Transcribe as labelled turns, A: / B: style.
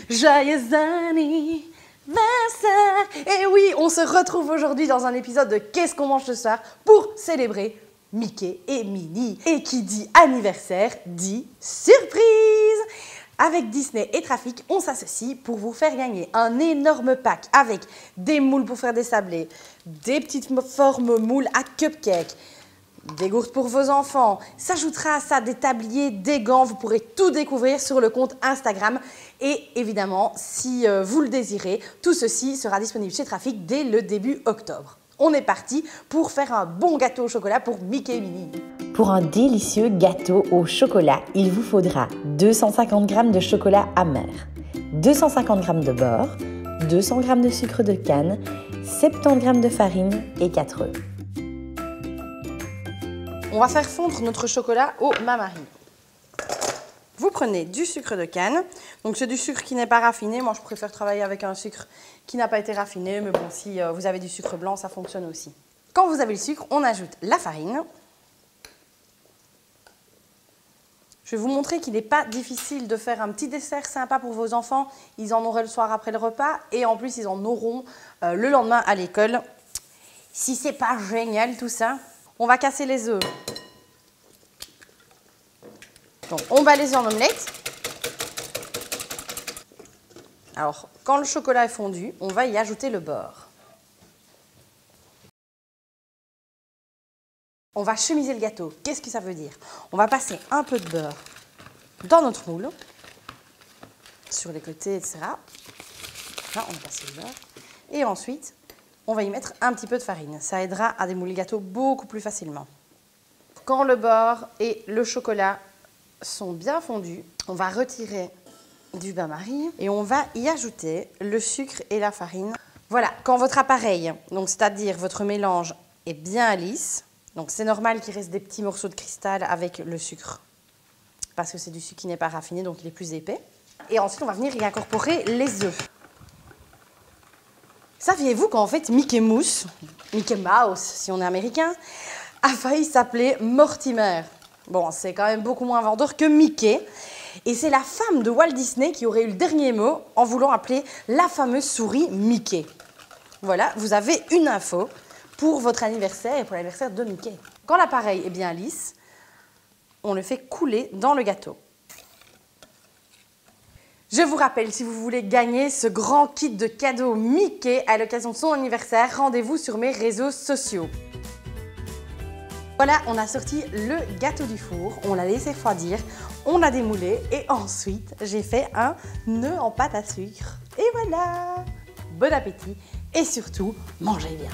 A: Joyeux anniversaire. Et oui, on se retrouve aujourd'hui dans un épisode de Qu'est-ce qu'on mange ce soir pour célébrer Mickey et Minnie. Et qui dit anniversaire dit surprise. Avec Disney et Trafic, on s'associe pour vous faire gagner un énorme pack avec des moules pour faire des sablés, des petites formes moules à cupcakes, des gourdes pour vos enfants. S'ajoutera à ça des tabliers, des gants. Vous pourrez tout découvrir sur le compte Instagram. Et évidemment, si vous le désirez, tout ceci sera disponible chez Trafic dès le début octobre. On est parti pour faire un bon gâteau au chocolat pour Mickey et Minnie.
B: Pour un délicieux gâteau au chocolat, il vous faudra 250 g de chocolat amer, 250 g de beurre, 200 g de sucre de canne, 70 g de farine et 4 œufs.
A: On va faire fondre notre chocolat au bain-marie. Vous prenez du sucre de canne, donc c'est du sucre qui n'est pas raffiné. Moi, je préfère travailler avec un sucre qui n'a pas été raffiné, mais bon, si vous avez du sucre blanc, ça fonctionne aussi. Quand vous avez le sucre, on ajoute la farine. Je vais vous montrer qu'il n'est pas difficile de faire un petit dessert sympa pour vos enfants. Ils en auraient le soir après le repas et en plus, ils en auront le lendemain à l'école. Si c'est pas génial tout ça, on va casser les œufs. Donc, on bat les œufs en omelette. Alors, quand le chocolat est fondu, on va y ajouter le beurre. On va chemiser le gâteau. Qu'est-ce que ça veut dire? On va passer un peu de beurre dans notre moule, sur les côtés, etc. Là, on va passer le beurre. Et ensuite, on va y mettre un petit peu de farine. Ça aidera à démouler le gâteau beaucoup plus facilement. Quand le beurre et le chocolat sont bien fondus, on va retirer du bain-marie et on va y ajouter le sucre et la farine. Voilà, quand votre appareil, donc c'est-à-dire votre mélange, est bien lisse, donc c'est normal qu'il reste des petits morceaux de cristal avec le sucre, parce que c'est du sucre qui n'est pas raffiné, donc il est plus épais. Et ensuite, on va venir y incorporer les œufs. Saviez-vous qu'en fait, Mickey Mouse si on est américain, a failli s'appeler Mortimer? Bon, c'est quand même beaucoup moins vendeur que Mickey. Et c'est la femme de Walt Disney qui aurait eu le dernier mot en voulant appeler la fameuse souris Mickey. Voilà, vous avez une info pour votre anniversaire et pour l'anniversaire de Mickey. Quand l'appareil est bien lisse, on le fait couler dans le gâteau. Je vous rappelle, si vous voulez gagner ce grand kit de cadeaux Mickey à l'occasion de son anniversaire, rendez-vous sur mes réseaux sociaux. Voilà, on a sorti le gâteau du four, on l'a laissé refroidir, on l'a démoulé et ensuite j'ai fait un nœud en pâte à sucre. Et voilà! Bon appétit et surtout, mangez bien!